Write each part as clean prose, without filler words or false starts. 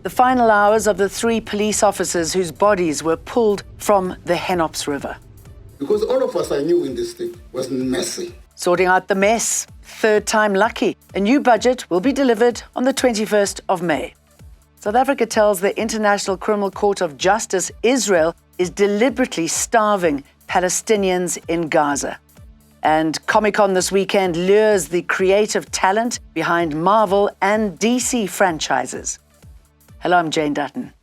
The final hours of the 3 police officers whose bodies were pulled from the Henops River. Because all of us I knew in this thing was messy. Sorting out the mess, third time lucky. A new budget will be delivered on the 21st of May. South Africa tells the International Criminal Court of Justice Israel is deliberately starving Palestinians in Gaza. And Comic-Con this weekend lures the creative talent behind Marvel and DC franchises. Hello, I'm Jane Dutton.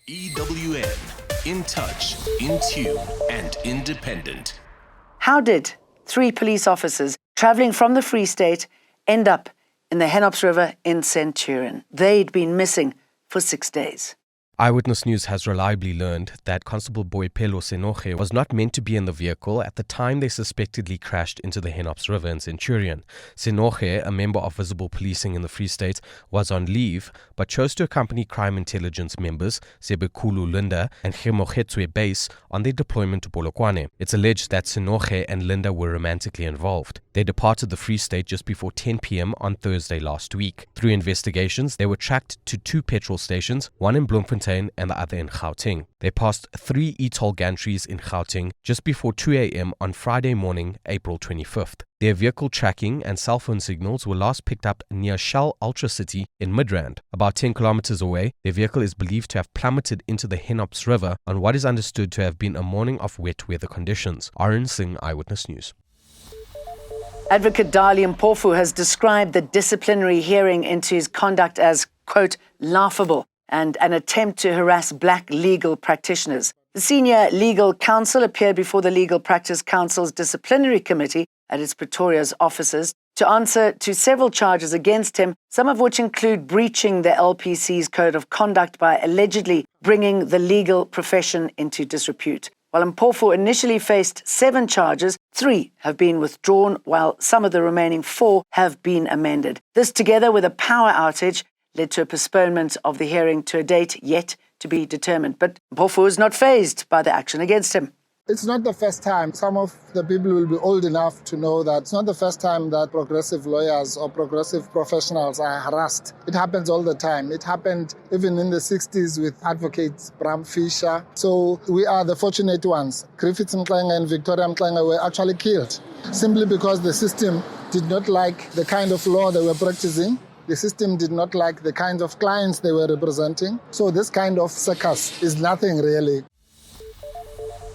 EWN, in touch, in tune, and independent. How did 3 police officers travelling from the Free State end up in the Henops River in Centurion? They'd been missing for 6 days. Eyewitness News has reliably learned that Constable Boipelo Senoge was not meant to be in the vehicle at the time they suspectedly crashed into the Henops River in Centurion. Senoge, a member of Visible Policing in the Free State, was on leave but chose to accompany crime intelligence members Sebekulu Linda and Gemogetswe Base on their deployment to Polokwane. It's alleged that Senoge and Linda were romantically involved. They departed the Free State just before 10 p.m. on Thursday last week. Through investigations, they were tracked to 2 petrol stations, one in Bloemfontein and the other in Gauteng. They passed 3 e-toll gantries in Gauteng just before 2 a.m. on Friday morning, April 25th. Their vehicle tracking and cell phone signals were last picked up near Shell Ultra City in Midrand. About 10 kilometers away, their vehicle is believed to have plummeted into the Henops River on what is understood to have been a morning of wet weather conditions. Arun Singh, Eyewitness News. Advocate Dali Mpofu has described the disciplinary hearing into his conduct as, quote, laughable and an attempt to harass black legal practitioners. The senior legal counsel appeared before the Legal Practice Council's disciplinary committee at its Pretoria's offices to answer to several charges against him, some of which include breaching the LPC's code of conduct by allegedly bringing the legal profession into disrepute. While Mpofu initially faced 7 charges, 3 have been withdrawn, while some of the remaining 4 have been amended. This, together with a power outage, led to a postponement of the hearing to a date yet to be determined. But Mpofu is not fazed by the action against him. It's not the first time. Some of the people will be old enough to know that it's not the first time that progressive lawyers or progressive professionals are harassed. It happens all the time. It happened even in the 60s with advocates Bram Fischer. So we are the fortunate ones. Griffith Mxenge and Victoria Mxenge were actually killed simply because the system did not like the kind of law they were practicing. The system did not like the kinds of clients they were representing. So this kind of circus is nothing really.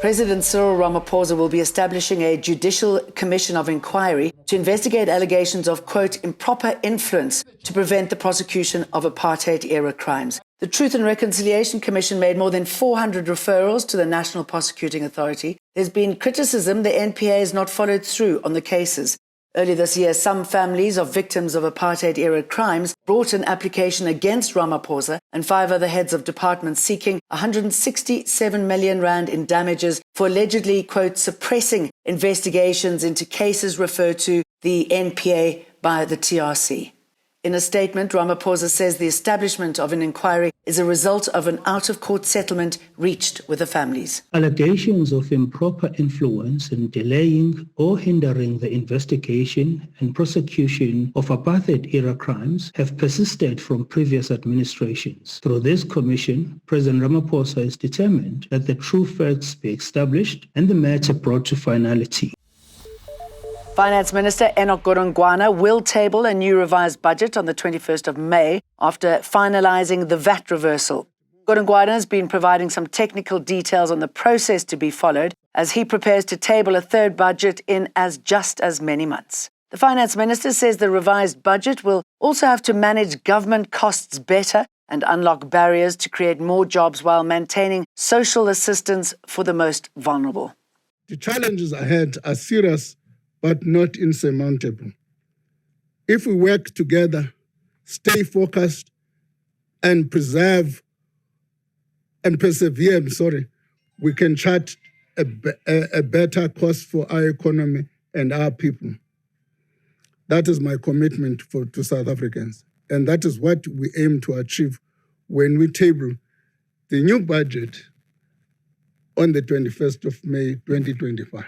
President Cyril Ramaphosa will be establishing a judicial commission of inquiry to investigate allegations of, quote, improper influence to prevent the prosecution of apartheid-era crimes. The Truth and Reconciliation Commission made more than 400 referrals to the National Prosecuting Authority. There's been criticism the NPA has not followed through on the cases. Earlier this year, some families of victims of apartheid-era crimes brought an application against Ramaphosa and 5 other heads of departments seeking 167 million rand in damages for allegedly, quote, suppressing investigations into cases referred to the NPA by the TRC. In a statement, Ramaphosa says the establishment of an inquiry is a result of an out-of-court settlement reached with the families. Allegations of improper influence in delaying or hindering the investigation and prosecution of apartheid-era crimes have persisted from previous administrations. Through this commission, President Ramaphosa is determined that the true facts be established and the matter brought to finality. Finance Minister Enoch Godongwana will table a new revised budget on the 21st of May after finalising the VAT reversal. Godongwana has been providing some technical details on the process to be followed as he prepares to table a third budget in just as many months. The Finance Minister says the revised budget will also have to manage government costs better and unlock barriers to create more jobs while maintaining social assistance for the most vulnerable. The challenges ahead are serious but not insurmountable. If we work together, stay focused, and persevere, we can chart a better course for our economy and our people. That is my commitment to South Africans, and that is what we aim to achieve when we table the new budget on the 21st of May 2025.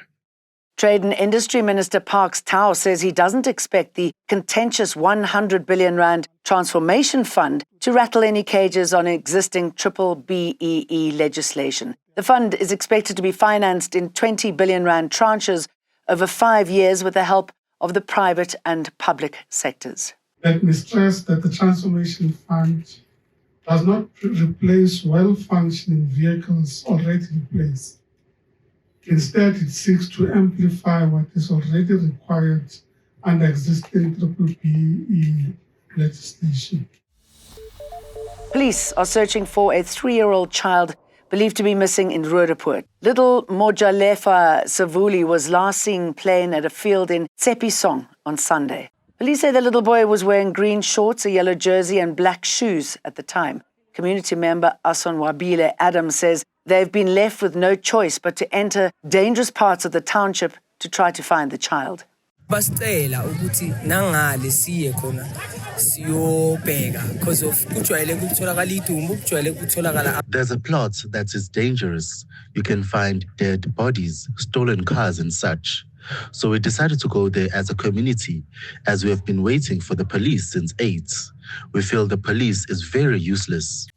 Trade and Industry Minister Parks Tau says he doesn't expect the contentious 100 billion rand transformation fund to rattle any cages on existing triple BEE legislation. The fund is expected to be financed in 20 billion rand tranches over 5 years with the help of the private and public sectors. Let me stress that the Transformation Fund does not replace well-functioning vehicles already in place. Instead, it seeks to amplify what is already required under existing triple BEE legislation. Police are searching for a 3-year-old child believed to be missing in Roodepoort. Little Mojalefa Savuli was last seen playing at a field in Tsepisong on Sunday. Police say the little boy was wearing green shorts, a yellow jersey and black shoes at the time. Community member Ason Wabile Adam says they've been left with no choice but to enter dangerous parts of the township to try to find the child. Basicela ukuthi nangale siye khona siyobheka because of kujwayele ukutholakala idumbu kujwayele ukutholakala. There's a plot that is dangerous. You can find dead bodies, stolen cars and such. So we decided to go there as a community, as we have been waiting for the police since 8. We feel the police is very useless.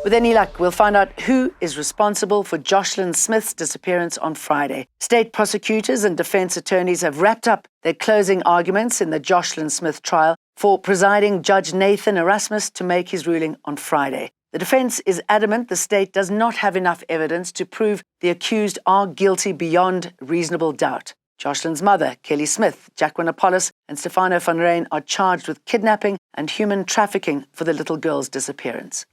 With any luck, we'll find out who is responsible for Joshyn Smith's disappearance on Friday. State prosecutors and defense attorneys have wrapped up their closing arguments in the Joshyn Smith trial for presiding Judge Nathan Erasmus to make his ruling on Friday. The defense is adamant the state does not have enough evidence to prove the accused are guilty beyond reasonable doubt. Joshyn's mother, Kelly Smith, Jacqueline Apollos and Stefano van Rijn are charged with kidnapping and human trafficking for the little girl's disappearance.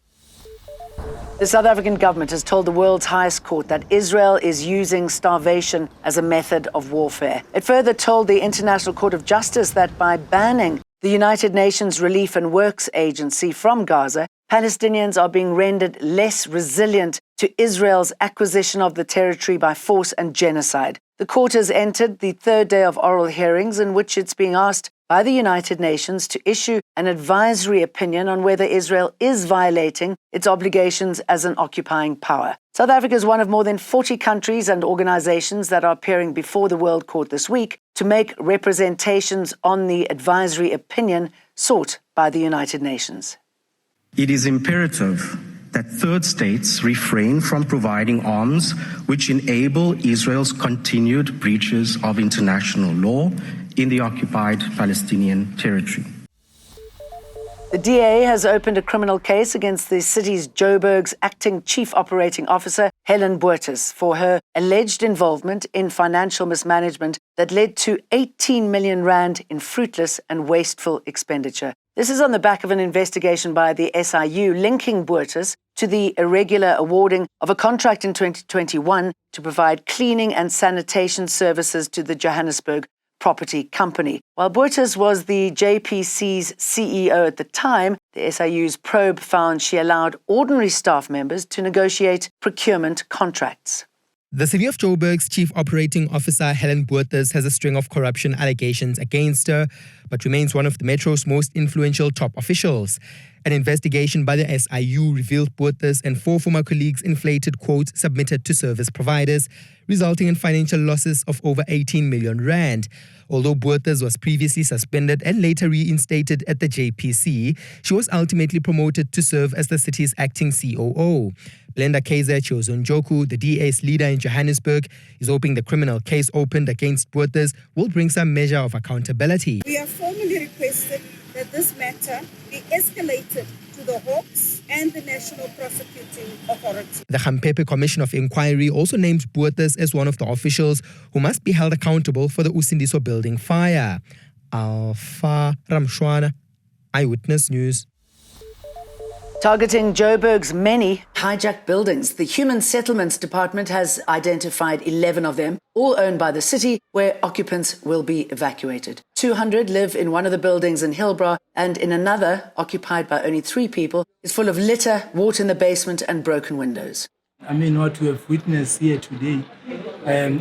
The South African government has told the world's highest court that Israel is using starvation as a method of warfare. It further told the International Court of Justice that by banning the United Nations Relief and Works Agency from Gaza, Palestinians are being rendered less resilient to Israel's acquisition of the territory by force and genocide. The court has entered the third day of oral hearings in which it's being asked by the United Nations to issue an advisory opinion on whether Israel is violating its obligations as an occupying power. South Africa is one of more than 40 countries and organizations that are appearing before the World Court this week to make representations on the advisory opinion sought by the United Nations. It is imperative that third states refrain from providing arms which enable Israel's continued breaches of international law in the occupied Palestinian territory. The DA has opened a criminal case against the city's Joburg's acting chief operating officer, Helen Buertes, for her alleged involvement in financial mismanagement that led to 18 million rand in fruitless and wasteful expenditure. This is on the back of an investigation by the SIU linking Buertes to the irregular awarding of a contract in 2021 to provide cleaning and sanitation services to the Johannesburg Property Company. While Buertes was the JPC's CEO at the time, the SIU's probe found she allowed ordinary staff members to negotiate procurement contracts. The City of Joburg's Chief Operating Officer, Helen Buertes, has a string of corruption allegations against her, but remains one of the Metro's most influential top officials. An investigation by the SIU revealed Buertes and 4 former colleagues inflated quotes submitted to service providers, resulting in financial losses of over 18 million rand. Although Buertes was previously suspended and later reinstated at the JPC, she was ultimately promoted to serve as the city's acting COO. Blenda Kaiser Chozonjoku, the DA's leader in Johannesburg, is hoping the criminal case opened against Buertes will bring some measure of accountability. We have formally requested that this matter be escalated to the Hawks and the National Prosecuting Authority. The Mpofu Commission of Inquiry also named Buertes as one of the officials who must be held accountable for the Usindiso building fire. Alpha Ramshwana, Eyewitness News. Targeting Joburg's many hijacked buildings, the Human Settlements Department has identified 11 of them, all owned by the city, where occupants will be evacuated. 200 live in one of the buildings in Hillbrow, and in another, occupied by only 3 people, is full of litter, water in the basement and broken windows. I mean, what we have witnessed here today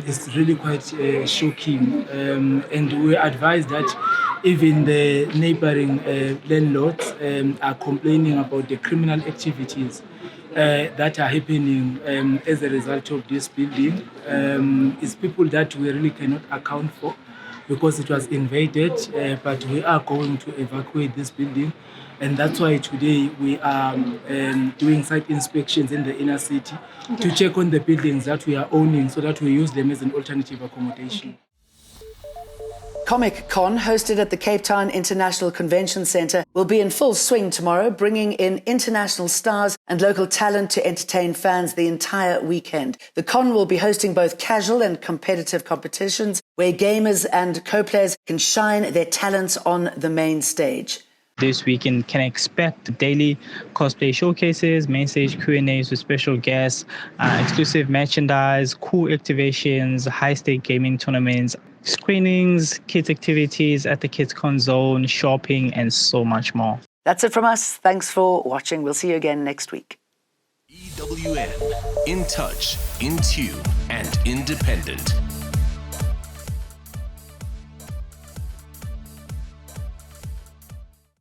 is really quite shocking. And we advise that even the neighboring landlords are complaining about the criminal activities that are happening as a result of this building. It's people that we really cannot account for because it was invaded, but we are going to evacuate this building. And that's why today we are doing site inspections in the inner city to check on the buildings that we are owning so that we use them as an alternative accommodation. Comic Con, hosted at the Cape Town International Convention Centre, will be in full swing tomorrow, bringing in international stars and local talent to entertain fans the entire weekend. The con will be hosting both casual and competitive competitions where gamers and co-players can shine their talents on the main stage. This weekend can expect daily cosplay showcases, main stage Q&As with special guests, exclusive merchandise, cool activations, high-stake gaming tournaments, screenings, kids activities at the Kids Con Zone, shopping, and so much more. That's it from us. Thanks for watching. We'll see you again next week. EWN, in touch, in tune, and independent.